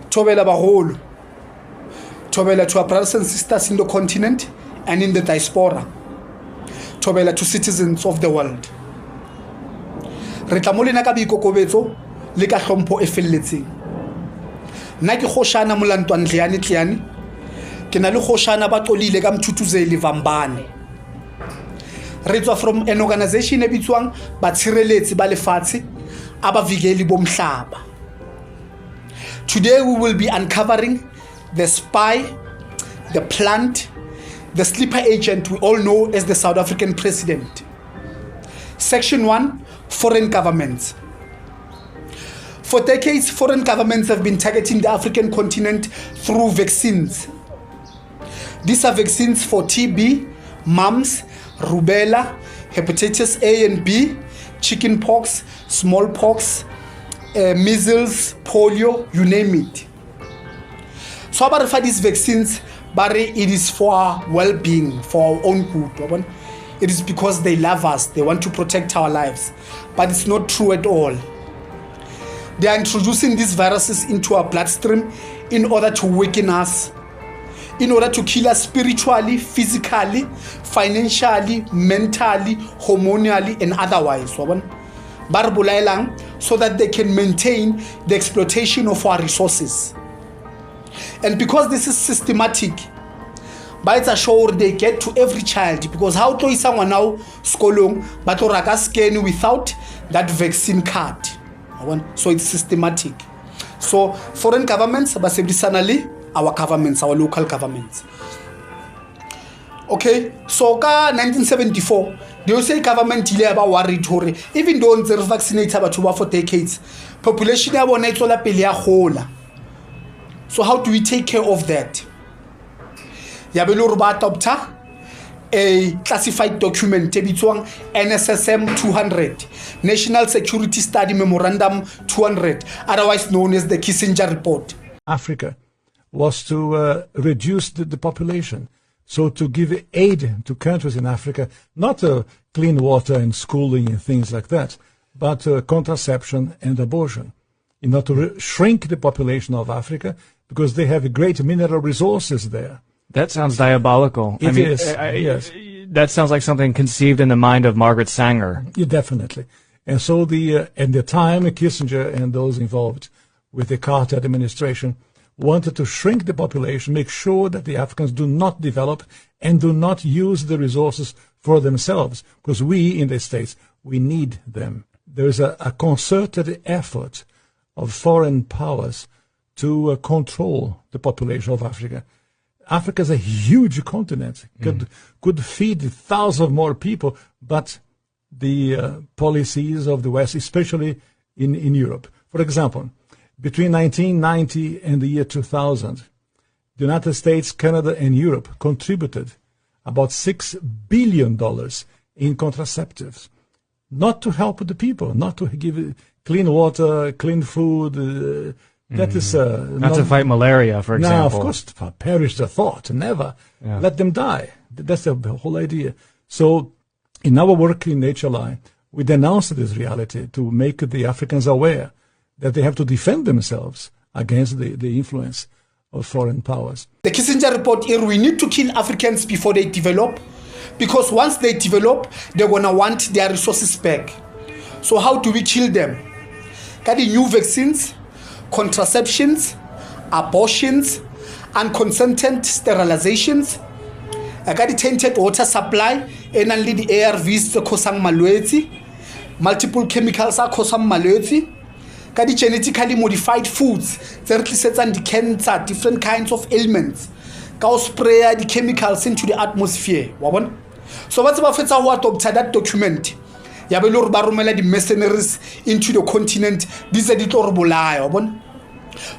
Thobela baholo. Thobela to our brothers and sisters in the continent and in the diaspora. Thobela to citizens of the world. Re tla mo lena ka boikokobetso le ka hlompho e felletseng. Nna ke khoshana molantwana Tleane. Ke na le khoshana ba xolile ka Mthutuzeli Vambane. Re tswa from an organization e bitswang Batshireletsi ba Lefatshe Abavigeli Bomhlaba. Today we will be uncovering the spy, the plant, the sleeper agent we all know as the South African president. Section 1, foreign governments. For decades, foreign governments have been targeting the African continent through vaccines. These are vaccines for TB, mumps, rubella, hepatitis A and B, chickenpox, smallpox, measles, polio, you name it. So about these vaccines, but it is for our well-being, for our own good. It is because they love us, they want to protect our lives. But it's not true at all. They are introducing these viruses into our bloodstream in order to weaken us, in order to kill us spiritually, physically, financially, mentally, hormonally, and otherwise. So that they can maintain the exploitation of our resources. And because this is systematic, but it's sure they get to every child, because how to someone now skolong but or scan without that vaccine card. So it's systematic. So foreign governments, but our governments, our local governments. Okay, so ka 1974, the USA government ile ba worried hore even though they vaccinate batho for decades, population ya bona itsola pele ya gola. So how do we take care of that? Ya be lo ba adopta a classified document e bitswang NSSM 200, National Security Study Memorandum 200, otherwise known as the Kissinger Report. Africa was to reduce the population. So to give aid to countries in Africa, not clean water and schooling and things like that, but contraception and abortion, in order to shrink the population of Africa, because they have great mineral resources there. That sounds diabolical. Yes. That sounds like something conceived in the mind of Margaret Sanger. Yeah, definitely. And so at the time, Kissinger and those involved with the Carter administration wanted to shrink the population, make sure that the Africans do not develop and do not use the resources for themselves, because we in the States, we need them. There is a concerted effort of foreign powers to control the population of Africa. Africa is a huge continent, could feed thousands of more people, but the policies of the West, especially in Europe. For example, between 1990 and the year 2000, the United States, Canada, and Europe contributed about $6 billion in contraceptives, not to help the people, not to give clean water, clean food. That is not to fight malaria, for example. No, of course, perish the thought, never. Yeah. Let them die. That's the whole idea. So in our work in HLI, we denounced this reality to make the Africans aware that they have to defend themselves against the influence of foreign powers. The Kissinger report here, we need to kill Africans before they develop, because once they develop, they're going to want their resources back. So how do we kill them? Got the new vaccines, contraceptions, abortions, unconsented sterilizations. I got the tainted water supply, and only the ARVs that cause malwetse, multiple chemicals that cause malwetse. Got the genetically modified foods that represent the cancer, different kinds of ailments. Ka spray the chemicals into the atmosphere. So what's about that document? Ya be lo ba romela di mercenaries into the continent. These are the tlo re bolaya.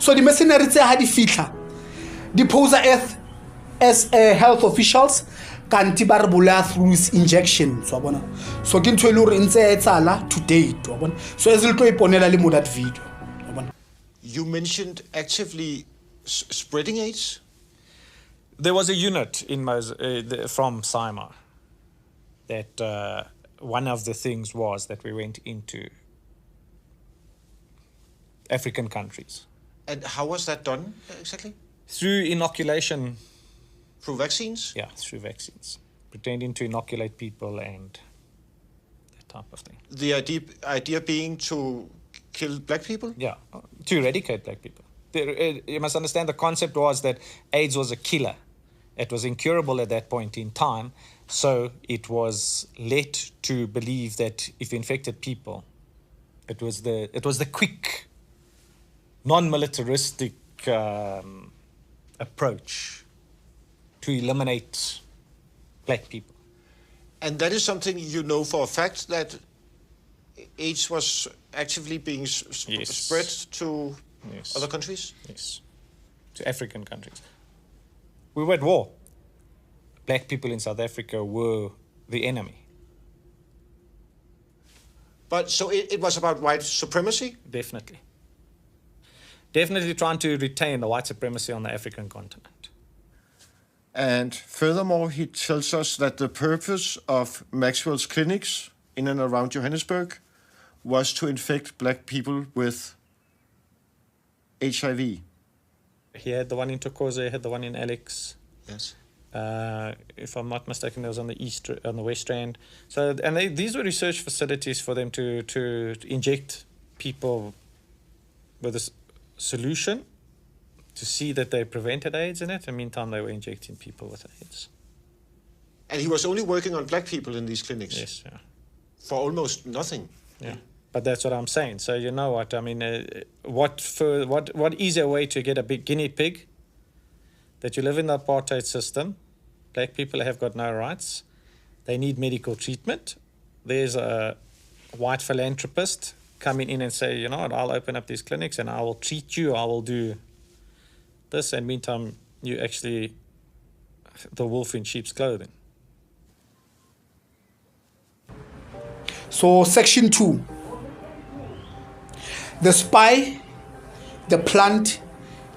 So the mercenaries ha di fitla, di pose earth as health officials kanti ba re bolaya through injections. So ke ntwe ile re ntse e tsala to date. So as le tlo iponela le mo that video. You mentioned actively spreading AIDS. There was a unit in from CIMA that one of the things was that we went into African countries And how was that done exactly? Through inoculation. Through vaccines? Yeah, through vaccines. Pretending to inoculate people and that type of thing. The idea being to kill black people? Yeah, to eradicate black people. You must understand the concept was that AIDS was a killer. It was incurable at that point in time. So it was led to believe that if you infected people, it was the quick, non-militaristic approach to eliminate black people. And that is something you know for a fact, that AIDS was actively being spread to other countries? Yes, to African countries. We were at war. Black people in South Africa were the enemy. But so it was about white supremacy? Definitely. Definitely trying to retain the white supremacy on the African continent. And furthermore, he tells us that the purpose of Maxwell's clinics in and around Johannesburg was to infect black people with HIV. He had the one in Thokoza, he had the one in Alex. Yes. If I'm not mistaken, there was on the West Strand. So, and these were research facilities for them to inject people with a solution to see that they prevented AIDS in it. In the meantime, they were injecting people with AIDS. And he was only working on black people in these clinics? Yes, yeah. For almost nothing? Yeah. But that's what I'm saying. So you know what I mean? What easier way to get a big guinea pig? That you live in the apartheid system. Black people have got no rights. They need medical treatment. There's a white philanthropist coming in and say, you know what, I'll open up these clinics and I will treat you. I will do this. And meantime, you actually the wolf in sheep's clothing. So section 2. The spy, the plant,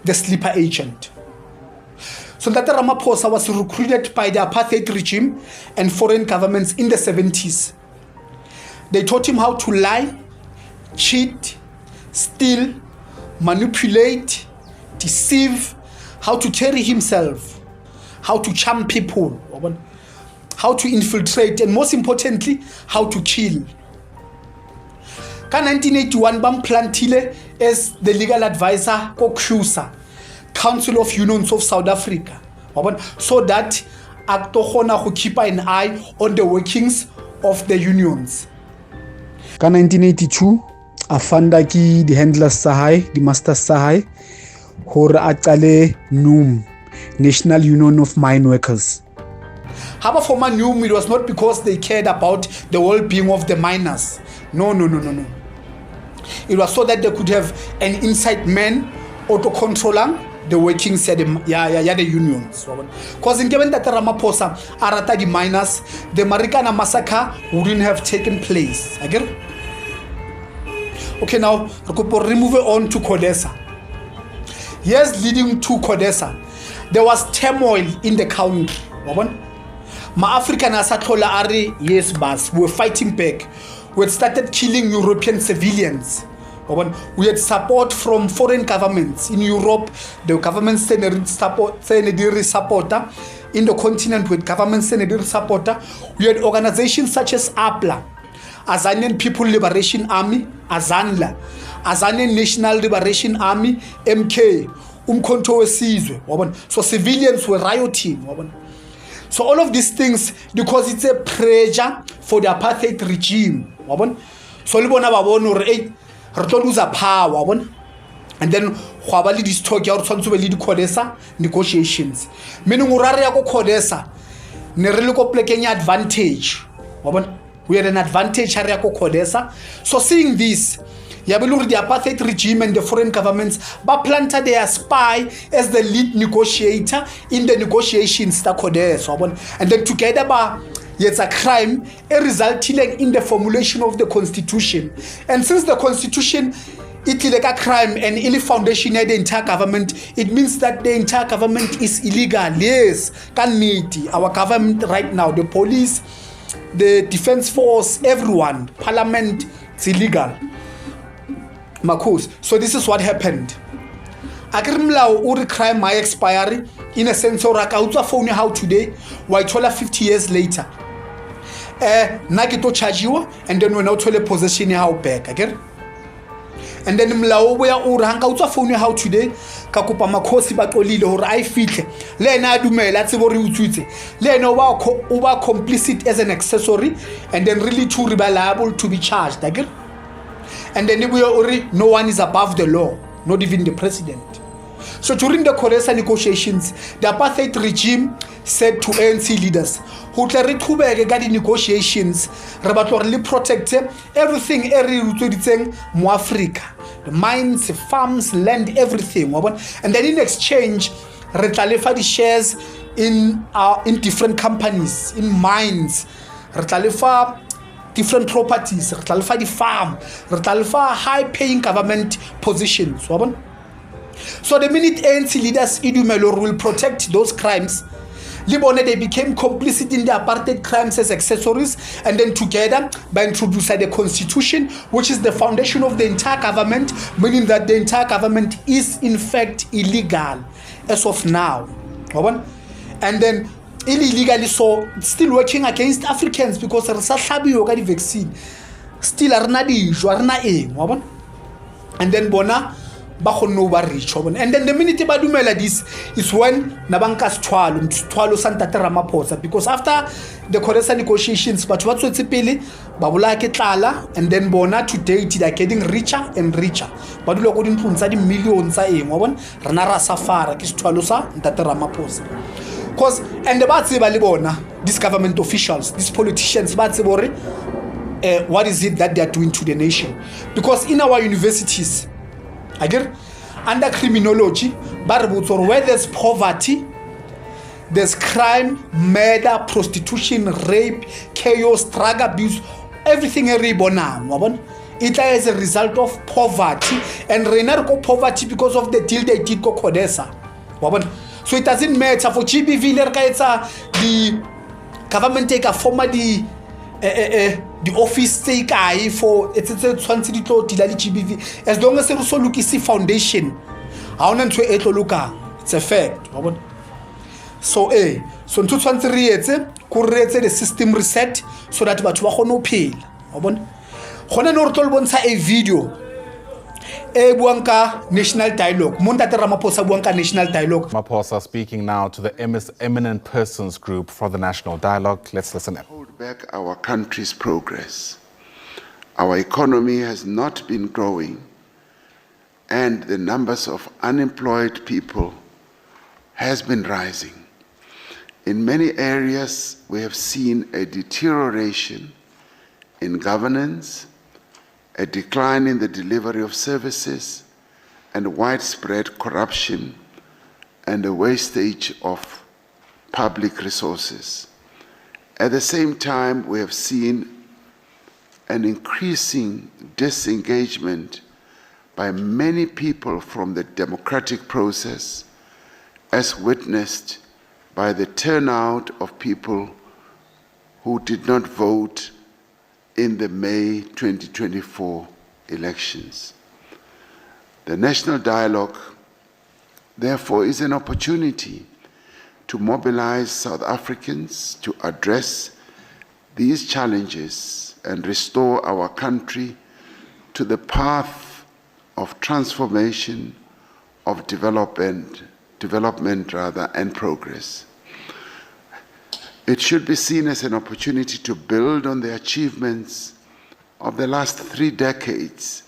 the sleeper agent. So Ntate Ramaphosa was recruited by the apartheid regime and foreign governments in the 70s. They taught him how to lie, cheat, steal, manipulate, deceive, how to carry himself, how to charm people, how to infiltrate, and most importantly, how to kill. Ka 1981 bam plantile as the legal advisor ko CUSA, Council of Unions of South Africa, so that acto khona go keep an eye on the workings of the unions. Ka 1982 a fanda ki di handlers sa hae, di masters sa hae, hore a qale NUM, National Union of Mine Workers. Haba former NUM, it was not because they cared about the well-being of the miners. No. It was so that they could have an inside man auto-controlling the workings at the unions. Because in given that Ramaphosa arata the miners, the Marikana massacre wouldn't have taken place. Again? Okay, now we move on to CODESA. Years leading to CODESA, there was turmoil in the country. Ma-African asathola are yes, bas, we were fighting back. We had started killing European civilians. We had support from foreign governments in Europe. The government sent support in the continent with government sent supporter. We had organizations such as APLA, Azanian People Liberation Army, Azanla, Azanian National Liberation Army, MK, Umkhonto weSizwe. So civilians were rioting. So all of these things, because it's a pressure for the apartheid regime. So libona babona hore re tlo lose power, and then khwabali this talk ya re tshwantse be le di CODESA negotiations, meaning urare ya go CODESA ne re le ko plekeng advantage. We had an advantage ya go CODESA. So seeing this, the apartheid regime and the foreign governments but planted their spy as the lead negotiator in the negotiations that CODESA, and then together it's a crime resulting in the formulation of the constitution. And since the constitution it's like a crime and any foundation of the entire government, it means that the entire government is illegal. Yes, our government right now, the police, the defense force, everyone, parliament, it's illegal. Marcos. So this is what happened. a ke re molao o re crime ma expire in a sense ora ka utswa phone ya hao today wa ithola 50 years later na ke to chargiwa and then wena o thole possession ya hao back akere and then molao o ya o re hanga utswa phone ya hao today ka kopa makhosi ba tolile hore a fihle le ena a dumela a tsebo re utswitse le ena o ba complicit as an accessory and then really to be liable to be charged akere and then no one is above the law, not even the president. So during the Codesa negotiations, the apartheid regime said to ANC leaders, who the negotiations, protect everything Mo Africa, the mines, farms, land, everything. And then in exchange, the shares in different companies, in mines, different properties, the farm, high-paying government positions. So the minute ANC leaders Idumelo will protect those crimes, Libone they became complicit in the apartheid crimes as accessories, and then together by introducing the constitution, which is the foundation of the entire government, meaning that the entire government is in fact illegal as of now. And then illegally, so still working against Africans because the vaccine still are not and then bona reach. And then the minute badumela this is when nabankas twalo Santa Ramaphosa, because after the Codesa negotiations but what's babula ke tlala, and then bona to date they are getting richer and richer but lo go dintlong di millions tsa eng wa bona rena ra safara ke twalo sa Santa Ramaphosa. Because and the bona, these government officials, these politicians, what is it that they are doing to the nation? Because in our universities, again, under criminology, where there's poverty, there's crime, murder, prostitution, rape, chaos, drug abuse, everything it is a result of poverty, and poverty because of the deal they did with Codesa. So it doesn't matter for GBV the government take a former the office take for it's GBV, as long as also look is foundation. It's a fact. So so the system reset so that batho ba kgone ho phela. A video national dialogue. National dialogue. Ramaphosa speaking now to the Eminent Persons Group for the National Dialogue. Let's listen. Hold back our country's progress. Our economy has not been growing, and the numbers of unemployed people has been rising. In many areas, we have seen a deterioration in governance, a decline in the delivery of services, and widespread corruption and a wastage of public resources. At the same time, we have seen an increasing disengagement by many people from the democratic process, as witnessed by the turnout of people who did not vote in the May 2024 elections. The National Dialogue, therefore, is an opportunity to mobilize South Africans to address these challenges and restore our country to the path of transformation, of development and progress. It should be seen as an opportunity to build on the achievements of the last 3 decades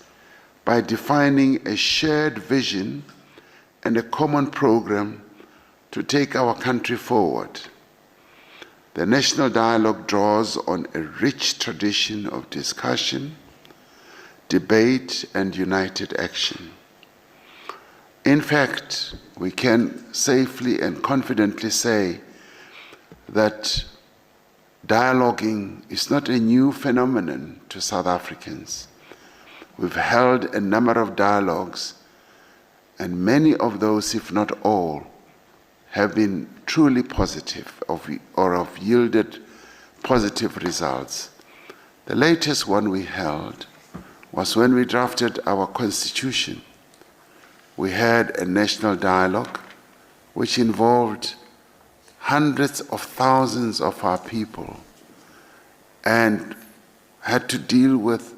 by defining a shared vision and a common program to take our country forward. The National Dialogue draws on a rich tradition of discussion, debate, and united action. In fact, we can safely and confidently say that dialoguing is not a new phenomenon to South Africans. We've held a number of dialogues, and many of those, if not all, have been truly positive or have yielded positive results. The latest one we held was when we drafted our constitution, we had a national dialogue which involved hundreds of thousands of our people and had to deal with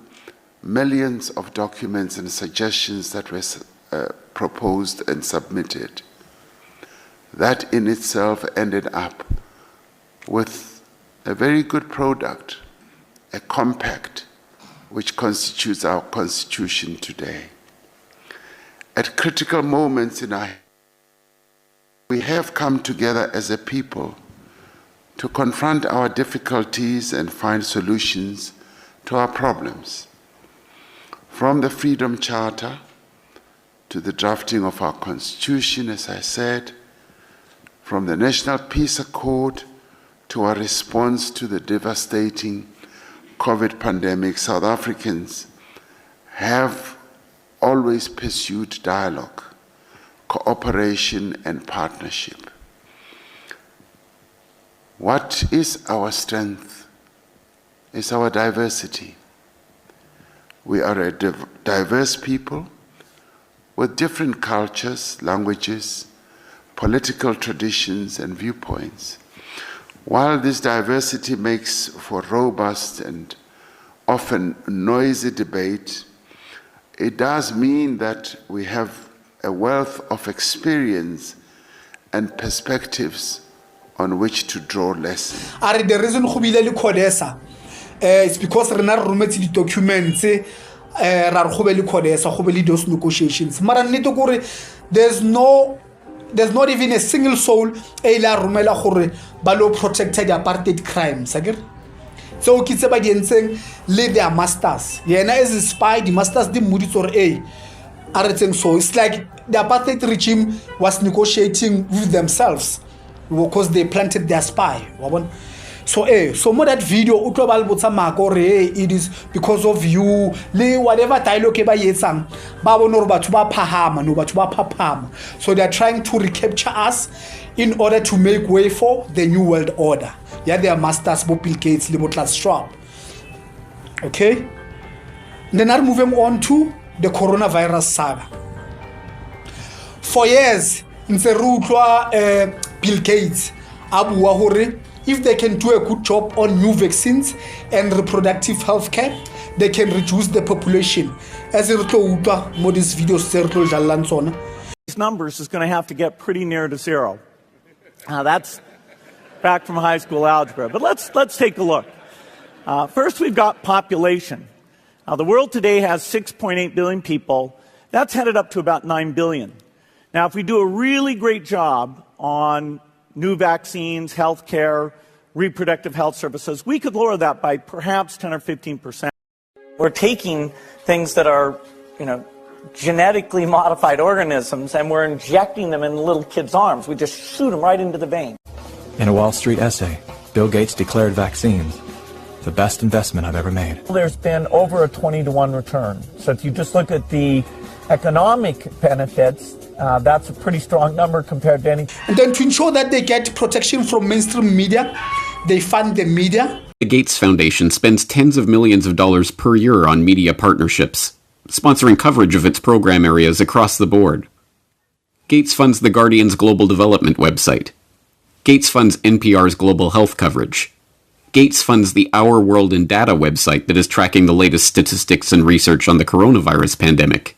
millions of documents and suggestions that were proposed and submitted. That in itself ended up with a very good product, a compact, which constitutes our constitution today. At critical moments in our we have come together as a people to confront our difficulties and find solutions to our problems. From the Freedom Charter to the drafting of our Constitution, as I said, from the National Peace Accord to our response to the devastating COVID pandemic, South Africans have always pursued dialogue, cooperation, and partnership. What is our strength? Is our diversity. We are a diverse people with different cultures, languages, political traditions, and viewpoints. While this diversity makes for robust and often noisy debate, it does mean that we have a wealth of experience and perspectives on which to draw lessons. The reason we bile le CODESA is because we not rometse di documents ra re go be le CODESA go be le those negotiations. Mara nnete gore there's not even a single soul e la romela gore ba lo protected apartheid crimes akere. So ke tse ba di entseng le their masters yena as a spy the masters di moditse gore so it's like the apartheid regime was negotiating with themselves because they planted their spy. So more that video it is because of you whatever dialogue ba yetsang ba bona gore batho ba phahama no batho ba phaphama. So they are trying to recapture us in order to make way for the new world order. Yeah, they are masters Bill Gates le Klaus Schwab. Okay, then I'm moving on to the coronavirus saga. For years ntse re utlwa Bill Gates a bua hore if they can do a good job on new vaccines and reproductive health care, they can reduce the population. As re tlo utlwa mo these videos tse re tlo jalang tsona, these numbers is going to have to get pretty near to zero. That's back from high school algebra. But let's take a look. First, we've got population. Now, the world today has 6.8 billion people. That's headed up to about 9 billion. Now, if we do a really great job on new vaccines, health care, reproductive health services, we could lower that by perhaps 10 or 15%. We're taking things that are, genetically modified organisms, and we're injecting them in little kids' arms. We just shoot them right into the vein. In a Wall Street essay, Bill Gates declared vaccines the best investment I've ever made. There's been over a 20-to-1 return. So if you just look at the economic benefits, that's a pretty strong number compared to any. And then to ensure that they get protection from mainstream media, they fund the media. The Gates Foundation spends tens of millions of dollars per year on media partnerships, sponsoring coverage of its program areas across the board. Gates funds the Guardian's Global Development website. Gates funds NPR's global health coverage. Gates funds the Our World in Data website that is tracking the latest statistics and research on the coronavirus pandemic.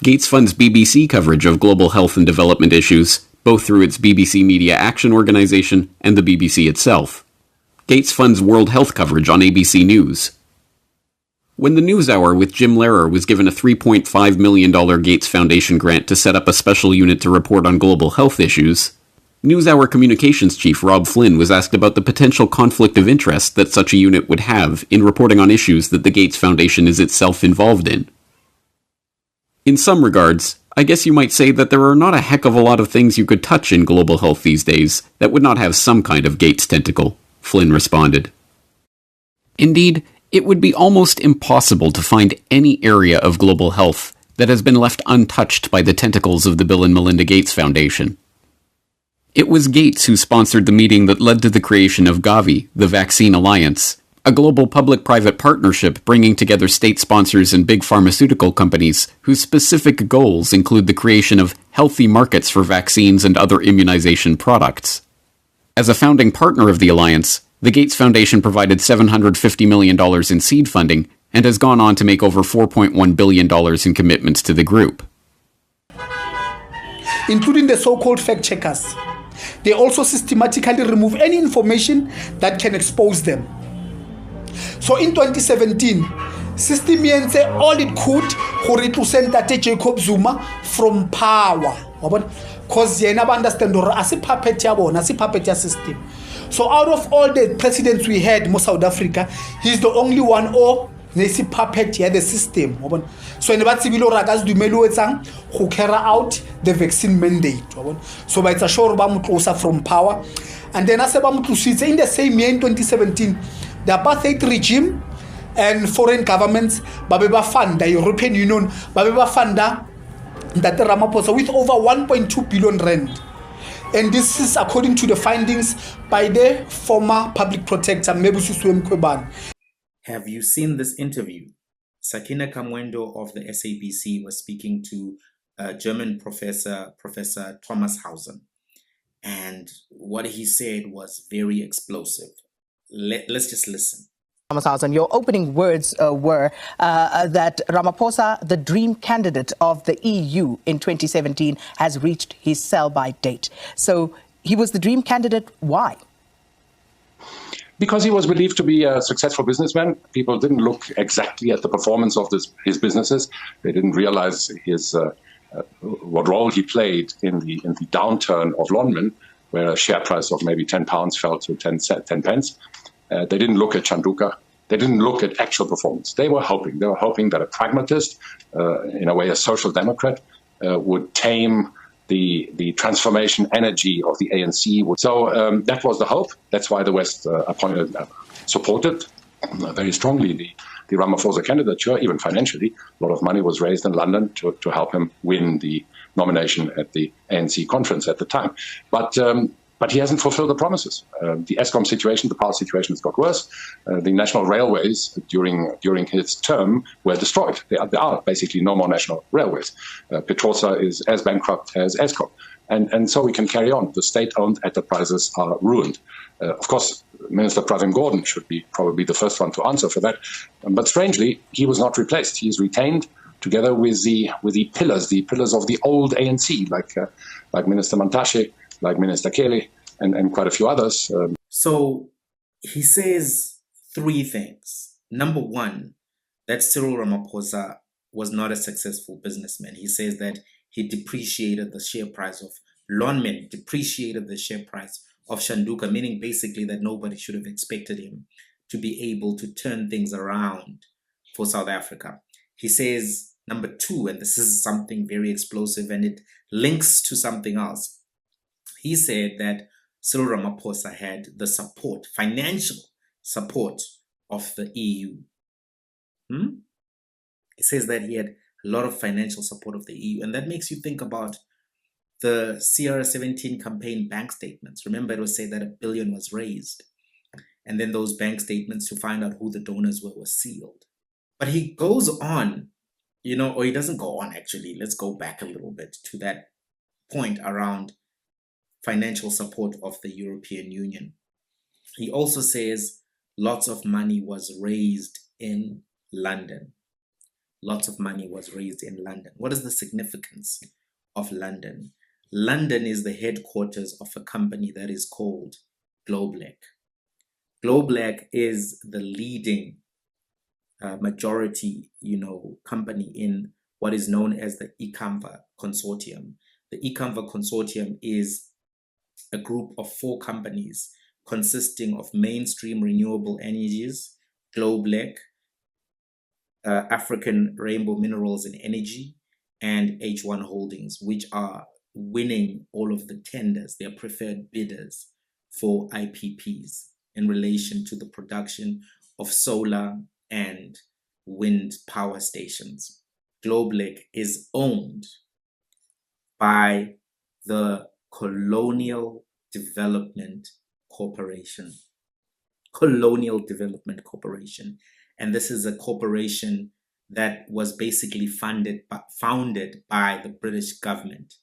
Gates funds BBC coverage of global health and development issues, both through its BBC Media Action Organization and the BBC itself. Gates funds World Health coverage on ABC News. When the NewsHour with Jim Lehrer was given a $3.5 million Gates Foundation grant to set up a special unit to report on global health issues, NewsHour communications chief Rob Flynn was asked about the potential conflict of interest that such a unit would have in reporting on issues that the Gates Foundation is itself involved in. In some regards, I guess you might say that there are not a heck of a lot of things you could touch in global health these days that would not have some kind of Gates tentacle, Flynn responded. Indeed, it would be almost impossible to find any area of global health that has been left untouched by the tentacles of the Bill and Melinda Gates Foundation. It was Gates who sponsored the meeting that led to the creation of Gavi, the Vaccine Alliance, a global public-private partnership bringing together state sponsors and big pharmaceutical companies whose specific goals include the creation of healthy markets for vaccines and other immunization products. As a founding partner of the alliance, the Gates Foundation provided $750 million in seed funding and has gone on to make over $4.1 billion in commitments to the group. Including the so-called fact-checkers. They also systematically remove any information that can expose them. So in 2017, system yenze all it could to send Jacob Zuma from power. Because you never understand as a puppet system. So out of all the presidents we had in South Africa, he's the only one nesi puppet the system. So in about civil ragas dumelo etsang who carry out the vaccine mandate. So by it's a sure closer from power. And then as in the same year in 2017, the apartheid regime and foreign governments babeba fund the European Union babeba funda that Ramaphosa with over 1.2 billion rand. And this is according to the findings by the former public protector Mebusiswe Mkhwebane. Have you seen this interview? Sakina Kamwendo of the SABC was speaking to German Professor Thomas Hausen. And what he said was very explosive. Let's just listen. Thomas Hausen, your opening words were that Ramaphosa, the dream candidate of the EU in 2017, has reached his sell-by date. So he was the dream candidate. Why? Because he was believed to be a successful businessman. People didn't look exactly at the performance of his businesses. They didn't realize what role he played in the downturn of Lonmin, where a share price of maybe £10 fell to 10 pence. They didn't look at Chanduka. They didn't look at actual performance. They were hoping that a pragmatist, in a way a social democrat, would tame the transformation energy of the ANC. So that was the hope. That's why the West supported very strongly the Ramaphosa candidature, even financially. A lot of money was raised in London to help him win the nomination at the ANC conference at the time. But he hasn't fulfilled the promises. The Eskom situation, the power situation has got worse. The national railways during his term were destroyed. There are basically no more national railways. Petrosa is as bankrupt as Eskom. And so we can carry on. The state-owned enterprises are ruined. Of course, Minister Pravin Gordhan should be probably the first one to answer for that. But strangely, he was not replaced. He is retained together with the pillars of the old ANC, like Minister Mantashe, like Minister Kelly, and quite a few others. So he says three things. Number one, that Cyril Ramaphosa was not a successful businessman. He says that he depreciated the share price of Lonmin, depreciated the share price of Chanduka, meaning basically that nobody should have expected him to be able to turn things around for South Africa. He says, number two, and this is something very explosive and it links to something else. He said that Cyril Ramaphosa had the support, financial support of the EU. He says that he had a lot of financial support of the EU. And that makes you think about the CR17 campaign bank statements. Remember, it was said that $1 billion was raised. And then those bank statements to find out who the donors were sealed. But he goes on, or he doesn't go on actually. Let's go back a little bit to that point around financial support of the European Union. He also says lots of money was raised in London. Lots of money was raised in London. What is the significance of London? London is the headquarters of a company that is called Globeleq. Globeleq is the leading majority, company in what is known as the ICAMVA Consortium. The ICAMVA Consortium is a group of 4 companies consisting of Mainstream Renewable Energies, Globeleq, African Rainbow Minerals and Energy, and H1 Holdings, which are winning all of the tenders. They are preferred bidders for IPPs in relation to the production of solar and wind power stations. Globeleq is owned by the Colonial Development Corporation. Colonial Development Corporation. And this is a corporation that was basically founded by the British government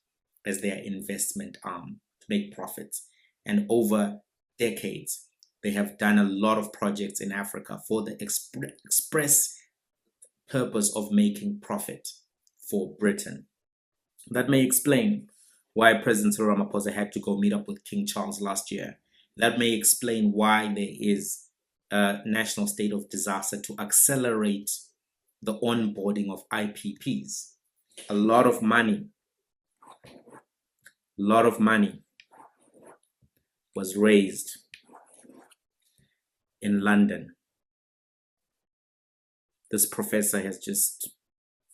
as their investment arm to make profits. And over decades, they have done a lot of projects in Africa for the express purpose of making profit for Britain. That may explain why President Cyril Ramaphosa had to go meet up with King Charles last year. That may explain why there is a national state of disaster to accelerate the onboarding of IPPs. A lot of money was raised in London. This professor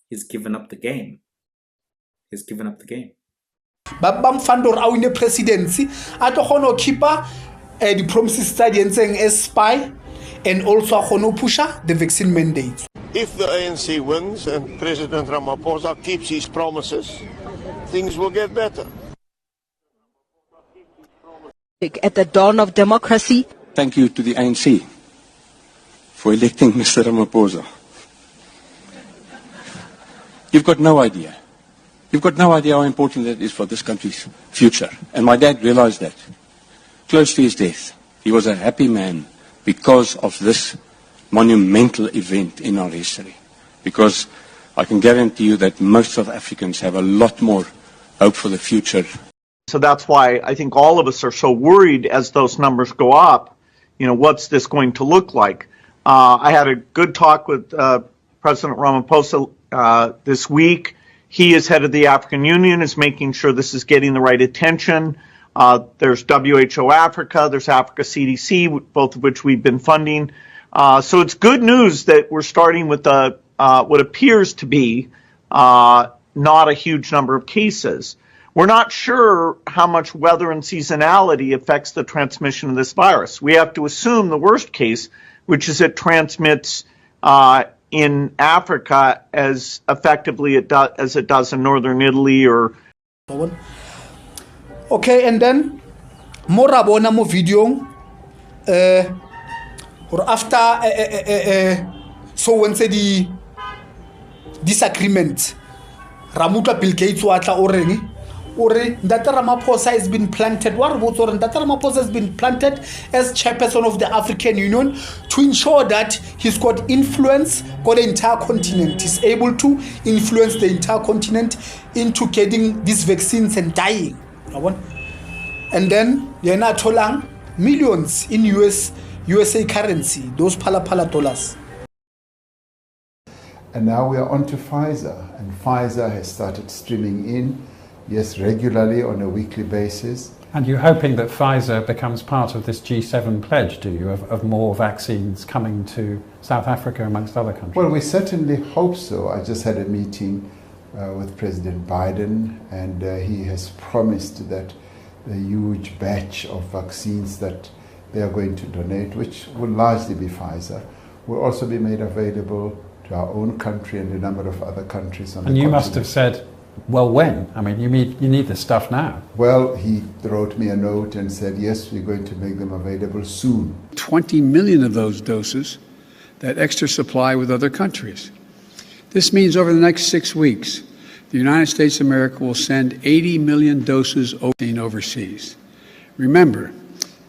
he's given up the game. He's given up the game. Babam Fandor awine presidency ato hono keeper the promises tsa di entseng as spy and also hono pusha the vaccine mandate. If the ANC wins and President Ramaphosa keeps his promises, things will get better. At the dawn of democracy. Thank you to the ANC for electing Mr. Ramaphosa. You've got no idea. You've got no idea how important that is for this country's future. And my dad realized that. Close to his death, he was a happy man because of this monumental event in our history. Because I can guarantee you that most South Africans have a lot more hope for the future. So that's why I think all of us are so worried as those numbers go up. You know, what's this going to look like? I had a good talk with President Ramaphosa this week. He, as head of the African Union, is making sure this is getting the right attention. There's WHO Africa, there's Africa CDC, both of which we've been funding. So it's good news that we're starting with what appears to be not a huge number of cases. We're not sure how much weather and seasonality affects the transmission of this virus. We have to assume the worst case, which is it transmits in Africa as effectively as it does in northern Italy or. Okay, and then more abona mo video or after so when say the disagreement Ramutla Bill Gates watla oreng ore Ndata Ramaphosa has been planted Ndata Ramaphosa has been planted as chairperson of the African Union to ensure that he's got influence got the entire continent. He's able to influence the entire continent into getting these vaccines and dying. And then yena tholang millions in USA currency, those pala dollars. And now we are on to Pfizer, and Pfizer has started streaming in, yes, regularly on a weekly basis. And you're hoping that Pfizer becomes part of this G7 pledge, do you, of more vaccines coming to South Africa amongst other countries? Well, we certainly hope so. I just had a meeting with President Biden, and he has promised that the huge batch of vaccines that they are going to donate, which will largely be Pfizer, will also be made available to our own country and a number of other countries on the continent. And you must have said, well, when? I mean, you need this stuff now. Well, he wrote me a note and said, yes, we're going to make them available soon. 20 million of those doses, that extra supply with other countries. This means over the next 6 weeks, the United States of America will send 80 million doses overseas. Remember,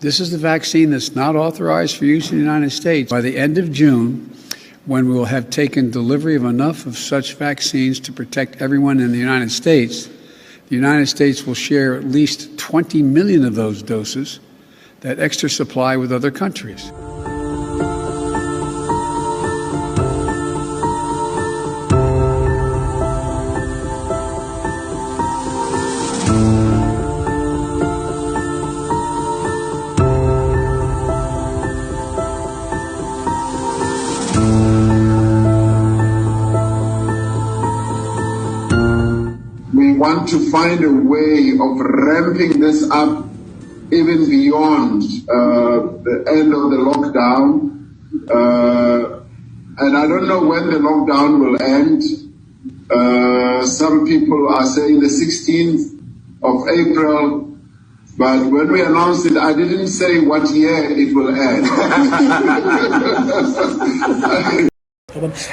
this is the vaccine that's not authorized for use in the United States. By the end of June, when we will have taken delivery of enough of such vaccines to protect everyone in the United States will share at least 20 million of those doses, that extra supply with other countries. Want to find a way of ramping this up even beyond the end of the lockdown. And I don't know when the lockdown will end. Some people are saying the 16th of April. But when we announced it, I didn't say what year it will end.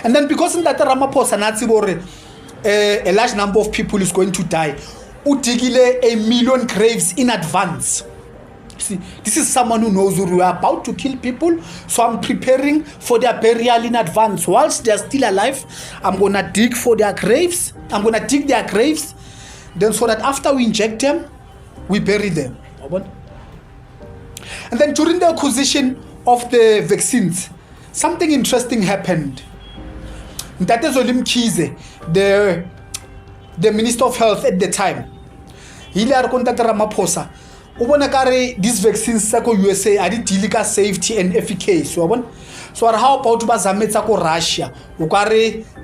And then because in that Ramaphosa a large number of people is going to die, udigile 1 million graves in advance. See, this is someone who knows we are about to kill people, so I'm preparing for their burial in advance. Whilst they're still alive, I'm gonna dig for their graves. I'm gonna dig their graves, then so that after we inject them, we bury them. And then during the acquisition of the vaccines, something interesting happened. Ntate Zweli Mkhize, the Minister of Health at the time, he contacted Ramaphosa. These vaccines sa ko USA are dealing with safety and efficacy. So how about bazametse ko Russia?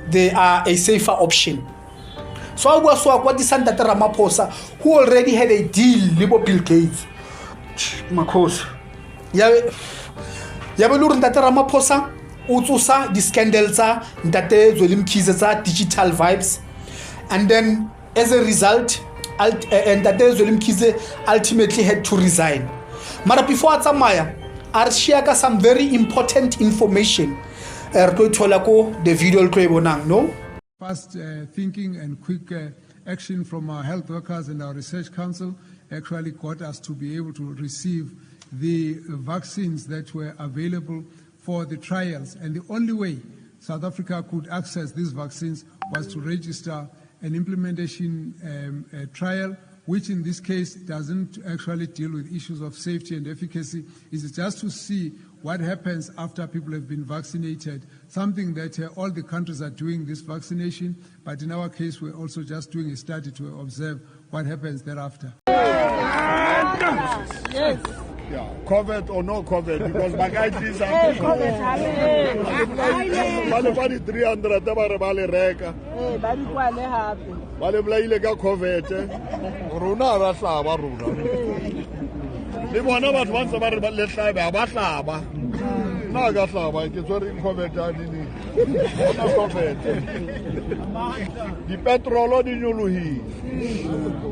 They are a safer option. So I was what the Ntate Ramaphosa, who already had a deal with Bill Gates. Makhosi. Yabeluru Ntate Ramaphosa utsusa the scandals Ntate Zweli Mkhize digital vibes, and then as a result Ntate Zweli Mkhize ultimately had to resign. Mara before atsamaya arshiaka some very important information. The video no. Fast thinking and quick action from our health workers and our research council actually got us to be able to receive the vaccines that were available for the trials. And the only way South Africa could access these vaccines was to register an implementation trial, which in this case doesn't actually deal with issues of safety and efficacy. It's just to see what happens after people have been vaccinated, something that all the countries are doing this vaccination, but in our case we're also just doing a study to observe what happens thereafter. Yes. Yeah, COVID or no COVID, because my guy is COVID. 300 bale reka. Bale blaile ka COVID. Rona ra hlaba rona. Le bona batho ba ntse ba re le hlabe ba hlaba. Na ga hlaba ke tsore COVID a dini. Ona COVID. Di petrolo di nyolohile.